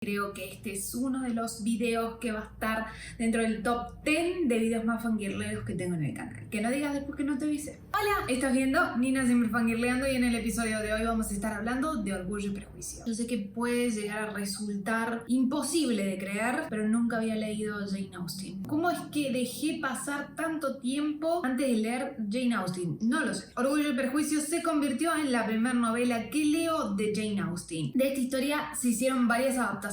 Creo que este es uno de los videos que va a estar dentro del top 10 de videos más fangirleros que tengo en el canal. Que no digas después que no te avisé. Hola, estás viendo Nina Siempre Fangirleando y en el episodio de hoy vamos a estar hablando de Orgullo y Prejuicio. Yo sé que puede llegar a resultar imposible de creer, pero nunca había leído Jane Austen. ¿Cómo es que dejé pasar tanto tiempo antes de leer Jane Austen? No lo sé. Orgullo y Prejuicio se convirtió en la primera novela que leo de Jane Austen. De esta historia se hicieron varias adaptaciones,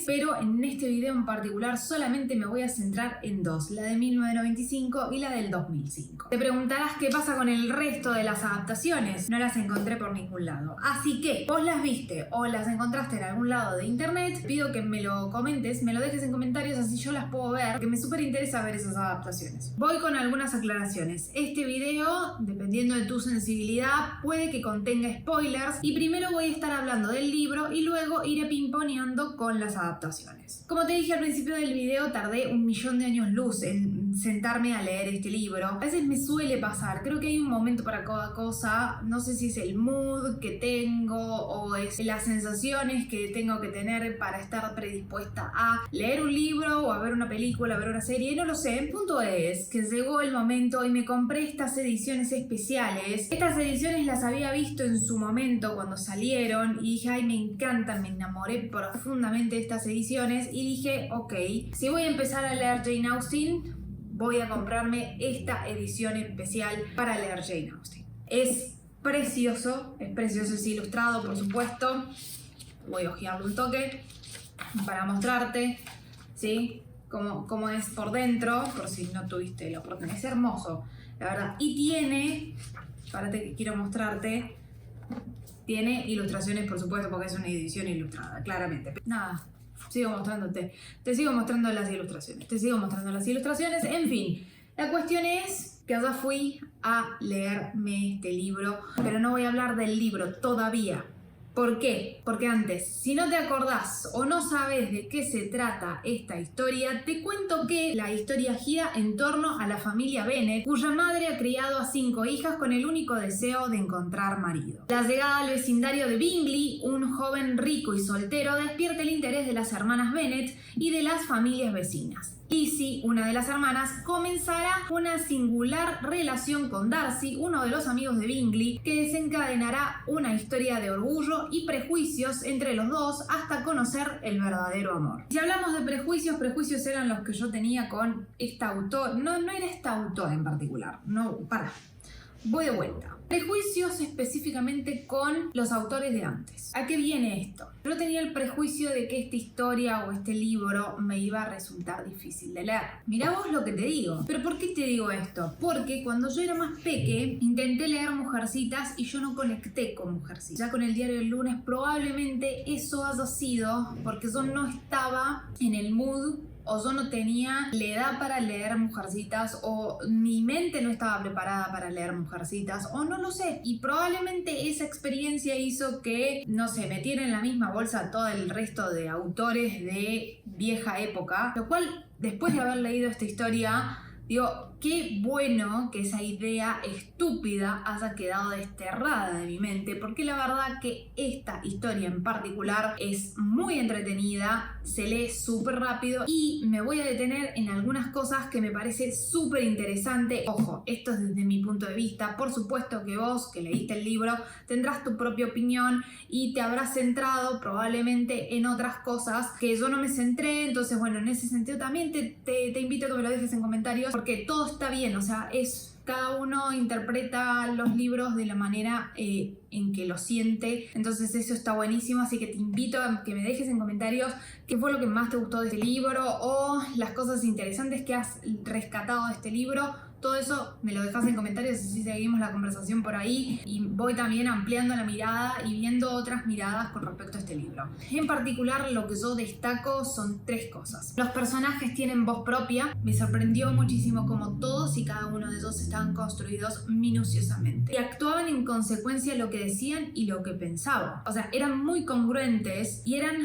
pero en este video en particular solamente me voy a centrar en dos, la de 1995 y la del 2005. Te preguntarás qué pasa con el resto de las adaptaciones. No las encontré por ningún lado. Así que, vos las viste o las encontraste en algún lado de internet, pido que me lo comentes, me lo dejes en comentarios, así yo las puedo ver, porque me súper interesa ver esas adaptaciones. Voy con algunas aclaraciones. Este video, dependiendo de tu sensibilidad, puede que contenga spoilers y primero voy a estar hablando del libro y luego iré pimponeando con las adaptaciones. Como te dije al principio del video, tardé 1.000.000 de años luz en sentarme a leer este libro. A veces me suele pasar, creo que hay un momento para cada cosa, no sé si es el mood que tengo o es las sensaciones que tengo que tener para estar predispuesta a leer un libro o a ver una película, a ver una serie, no lo sé. El punto es que llegó el momento y me compré estas ediciones especiales. Estas ediciones las había visto en su momento cuando salieron y dije, ay, me encantan, me enamoré profundamente de estas ediciones y dije, ok, si voy a empezar a leer Jane Austen, voy a comprarme esta edición especial para leer Jane Austen. Es precioso, es ilustrado, por supuesto. Voy a ojearlo un toque para mostrarte, ¿sí? Cómo es por dentro, por si no tuviste la oportunidad. Es hermoso, la verdad. Y tiene, párate que quiero mostrarte, tiene ilustraciones, por supuesto, porque es una edición ilustrada, claramente. Nada, sigo mostrándote. Te sigo mostrando las ilustraciones. En fin, la cuestión es que allá fui a leerme este libro, pero no voy a hablar del libro todavía. ¿Por qué? Porque antes, si no te acordás o no sabes de qué se trata esta historia, te cuento que la historia gira en torno a la familia Bennet, cuya madre ha criado a 5 hijas con el único deseo de encontrar marido. La llegada al vecindario de Bingley, un joven rico y soltero, despierta el interés de las hermanas Bennet y de las familias vecinas. Lizzie, una de las hermanas, comenzará una singular relación con Darcy, uno de los amigos de Bingley, que desencadenará una historia de orgullo y prejuicios entre los dos hasta conocer el verdadero amor. Si hablamos de prejuicios eran los que yo tenía con esta autor. No era esta autor en particular. No, voy de vuelta. Prejuicios específicamente con los autores de antes. ¿A qué viene esto? Yo tenía el prejuicio de que esta historia o este libro me iba a resultar difícil de leer. Mirá vos lo que te digo. ¿Pero por qué te digo esto? Porque cuando yo era más peque, intenté leer Mujercitas y yo no conecté con Mujercitas. Ya con el diario del lunes probablemente eso haya sido porque yo no estaba en el mood o yo no tenía la edad para leer Mujercitas, o mi mente no estaba preparada para leer Mujercitas, o no lo sé. Y probablemente esa experiencia hizo que, no sé, metiera en la misma bolsa todo el resto de autores de vieja época. Lo cual, después de haber leído esta historia, digo, qué bueno que esa idea estúpida haya quedado desterrada de mi mente, porque la verdad que esta historia en particular es muy entretenida, se lee súper rápido y me voy a detener en algunas cosas que me parece súper interesante. Ojo, esto es desde mi punto de vista. Por supuesto que vos, que leíste el libro, tendrás tu propia opinión y te habrás centrado probablemente en otras cosas que yo no me centré. Entonces, bueno, en ese sentido también te invito a que me lo dejes en comentarios, porque todo está bien, o sea, cada uno interpreta los libros de la manera en que lo siente, entonces eso está buenísimo, así que te invito a que me dejes en comentarios qué fue lo que más te gustó de este libro o las cosas interesantes que has rescatado de este libro. Todo eso me lo dejas en comentarios, así seguimos la conversación por ahí y voy también ampliando la mirada y viendo otras miradas con respecto a este libro. En particular, lo que yo destaco son 3 cosas. Los personajes tienen voz propia. Me sorprendió muchísimo cómo todos y cada uno de ellos estaban construidos minuciosamente y actuaban en consecuencia a lo que decían y lo que pensaban. O sea, eran muy congruentes y eran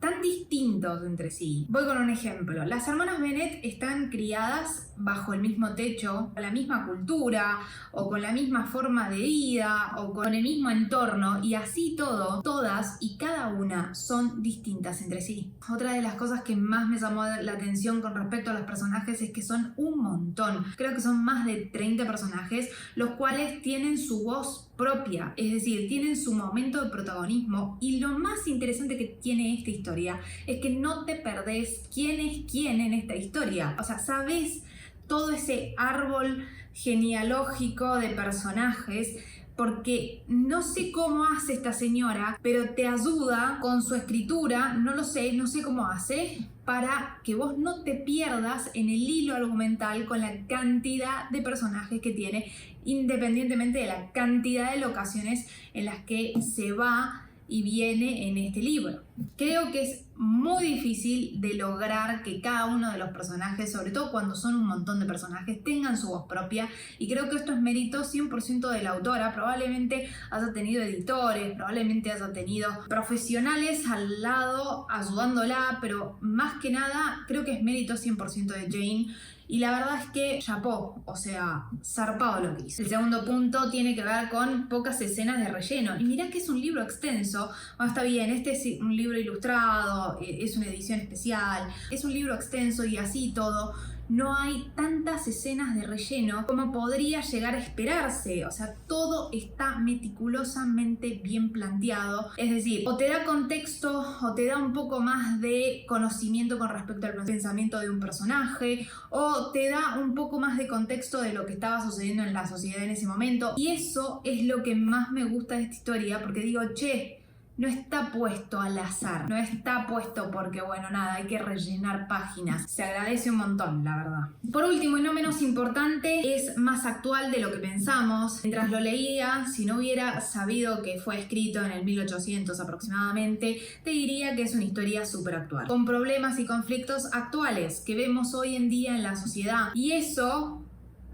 tan distintos entre sí. Voy con un ejemplo. Las hermanas Bennet están criadas bajo el mismo techo, con la misma cultura, o con la misma forma de vida, o con el mismo entorno, y así todo, todas y cada una son distintas entre sí. Otra de las cosas que más me llamó la atención con respecto a los personajes es que son un montón. Creo que son más de 30 personajes, los cuales tienen su voz propia, es decir, tienen su momento de protagonismo, y lo más interesante que tiene esta historia es que no te perdés quién es quién en esta historia. O sea, sabes todo ese árbol genealógico de personajes, porque no sé cómo hace esta señora, pero te ayuda con su escritura, no sé cómo hace, para que vos no te pierdas en el hilo argumental con la cantidad de personajes que tiene, independientemente de la cantidad de locaciones en las que se va y viene en este libro. Creo que es muy difícil de lograr que cada uno de los personajes, sobre todo cuando son un montón de personajes, tengan su voz propia, y creo que esto es mérito 100% de la autora. Probablemente haya tenido editores, probablemente haya tenido profesionales al lado ayudándola, pero más que nada creo que es mérito 100% de Jane. Y la verdad es que chapó, o sea, zarpado lo que hizo. El segundo punto tiene que ver con pocas escenas de relleno. Y mirá que es un libro extenso. Bueno, está bien, este es un libro ilustrado, es una edición especial, es un libro extenso, y así todo no hay tantas escenas de relleno como podría llegar a esperarse. O sea, todo está meticulosamente bien planteado. Es decir, o te da contexto o te da un poco más de conocimiento con respecto al pensamiento de un personaje, o te da un poco más de contexto de lo que estaba sucediendo en la sociedad en ese momento. Y eso es lo que más me gusta de esta historia, porque digo, che, no está puesto al azar, no está puesto porque, bueno, nada, hay que rellenar páginas. Se agradece un montón, la verdad. Por último, y no menos importante, es más actual de lo que pensamos. Mientras lo leía, si no hubiera sabido que fue escrito en el 1800 aproximadamente, te diría que es una historia súper actual, con problemas y conflictos actuales que vemos hoy en día en la sociedad. Y eso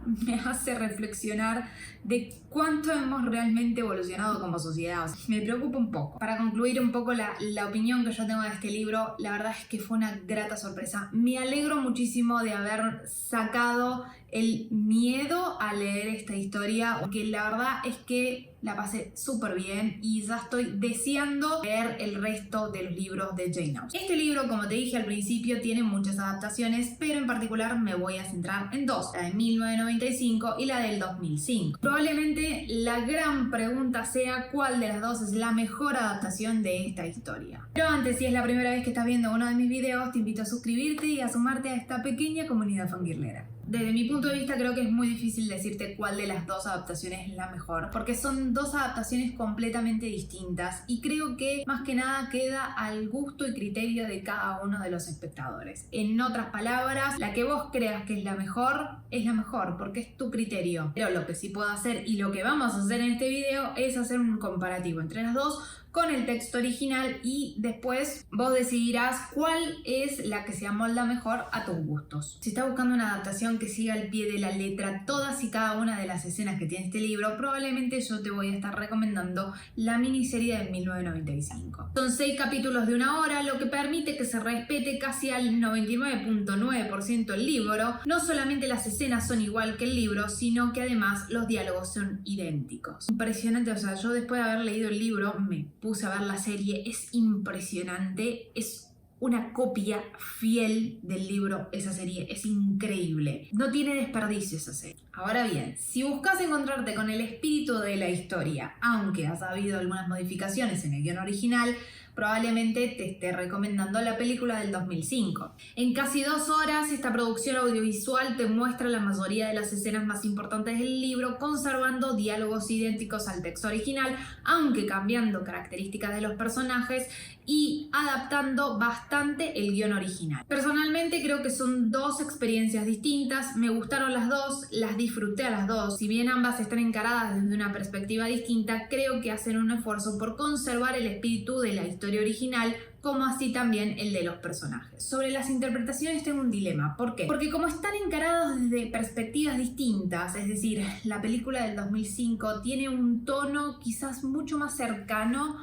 me hace reflexionar de cuánto hemos realmente evolucionado como sociedad. O sea, me preocupa un poco. Para concluir un poco la opinión que yo tengo de este libro, la verdad es que fue una grata sorpresa. Me alegro muchísimo de haber sacado el miedo a leer esta historia, porque la verdad es que la pasé súper bien y ya estoy deseando leer el resto de los libros de Jane Austen. Este libro, como te dije al principio, tiene muchas adaptaciones, pero en particular me voy a centrar en dos, la de 1995 y la del 2005. Probablemente la gran pregunta sea cuál de las dos es la mejor adaptación de esta historia. Pero antes, si es la primera vez que estás viendo uno de mis videos, te invito a suscribirte y a sumarte a esta pequeña comunidad fangirlera. Desde mi punto de vista, creo que es muy difícil decirte cuál de las dos adaptaciones es la mejor, porque son dos adaptaciones completamente distintas, y creo que más que nada queda al gusto y criterio de cada uno de los espectadores. En otras palabras, la que vos creas que es la mejor, porque es tu criterio. Pero lo que sí puedo hacer, y lo que vamos a hacer en este video, es hacer un comparativo entre las dos con el texto original, y después vos decidirás cuál es la que se amolda mejor a tus gustos. Si estás buscando una adaptación que siga al pie de la letra todas y cada una de las escenas que tiene este libro, probablemente yo te voy a estar recomendando la miniserie de 1995. Son 6 capítulos de 1 hora, lo que permite que se respete casi al 99.9% el libro. No solamente las escenas son igual que el libro, sino que además los diálogos son idénticos. Impresionante, o sea, yo después de haber leído el libro me puse a ver la serie. Es impresionante, es una copia fiel del libro. Esa serie es increíble, no tiene desperdicio esa serie. Ahora bien, si buscas encontrarte con el espíritu de la historia, aunque has habido algunas modificaciones en el guión original, probablemente te esté recomendando la película del 2005. En casi 2 horas, esta producción audiovisual te muestra la mayoría de las escenas más importantes del libro, conservando diálogos idénticos al texto original, aunque cambiando características de los personajes y adaptando bastante el guión original. Personalmente creo que son dos experiencias distintas, me gustaron las dos, las disfruté a las dos. Si bien ambas están encaradas desde una perspectiva distinta, creo que hacen un esfuerzo por conservar el espíritu de la historia original, como así también el de los personajes. Sobre las interpretaciones tengo un dilema. ¿Por qué? Porque como están encarados desde perspectivas distintas, es decir, la película del 2005 tiene un tono quizás mucho más cercano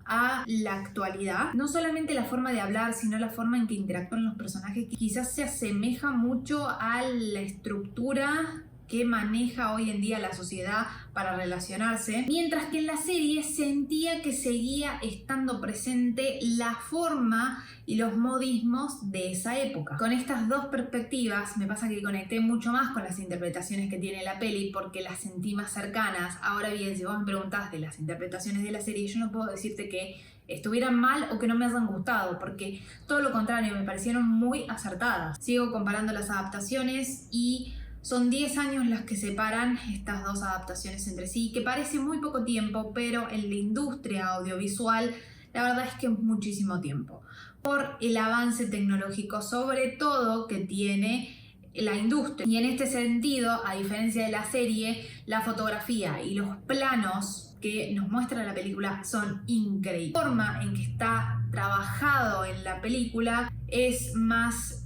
a la actualidad. No solamente la forma de hablar, sino la forma en que interactúan los personajes, que quizás se asemeja mucho a la estructura que maneja hoy en día la sociedad para relacionarse, mientras que en la serie sentía que seguía estando presente la forma y los modismos de esa época. Con estas dos perspectivas me pasa que conecté mucho más con las interpretaciones que tiene la peli porque las sentí más cercanas. Ahora bien, si vos me preguntás de las interpretaciones de la serie, yo no puedo decirte que estuvieran mal o que no me hayan gustado, porque todo lo contrario, me parecieron muy acertadas. Sigo comparando las adaptaciones y son 10 años las que separan estas dos adaptaciones entre sí, que parece muy poco tiempo, pero en la industria audiovisual la verdad es que es muchísimo tiempo. Por el avance tecnológico, sobre todo, que tiene la industria. Y en este sentido, a diferencia de la serie, la fotografía y los planos que nos muestra la película son increíbles. La forma en que está trabajado en la película es más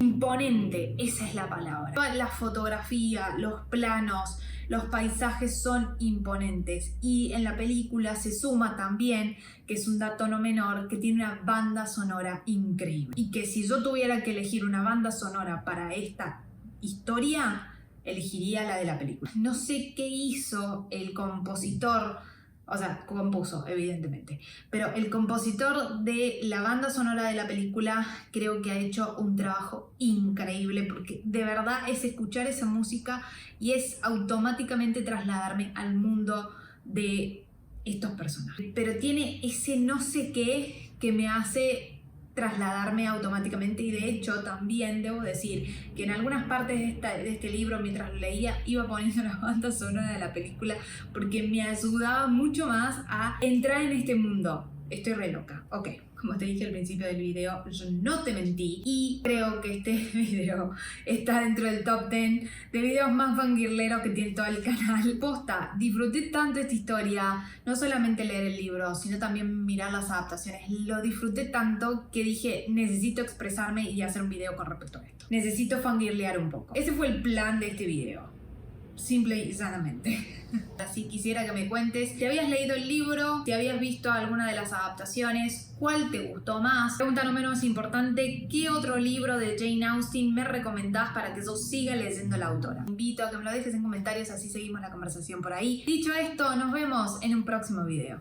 imponente, esa es la palabra. Toda la fotografía, los planos, los paisajes son imponentes, y en la película se suma también, que es un dato no menor, que tiene una banda sonora increíble, y que si yo tuviera que elegir una banda sonora para esta historia, elegiría la de la película. No sé qué hizo el compositor, o sea, compuso, evidentemente, pero el compositor de la banda sonora de la película creo que ha hecho un trabajo increíble, porque de verdad es escuchar esa música y es automáticamente trasladarme al mundo de estos personajes. Pero tiene ese no sé qué que me hace trasladarme automáticamente, y de hecho también debo decir que en algunas partes de este libro, mientras lo leía, iba poniendo la banda sonora de la película porque me ayudaba mucho más a entrar en este mundo. Estoy re loca, ok. Como te dije al principio del video, yo no te mentí, y creo que este video está dentro del top 10 de videos más fangirleros que tiene todo el canal. Posta, disfruté tanto esta historia, no solamente leer el libro, sino también mirar las adaptaciones. Lo disfruté tanto que dije, necesito expresarme y hacer un video con respecto a esto. Necesito fangirlear un poco. Ese fue el plan de este video. Simple y llanamente. Así quisiera que me cuentes si habías leído el libro, si habías visto alguna de las adaptaciones, cuál te gustó más. Pregunta no menos importante, ¿qué otro libro de Jane Austen me recomendás para que yo siga leyendo a la autora? Te invito a que me lo dejes en comentarios, así seguimos la conversación por ahí. Dicho esto, nos vemos en un próximo video.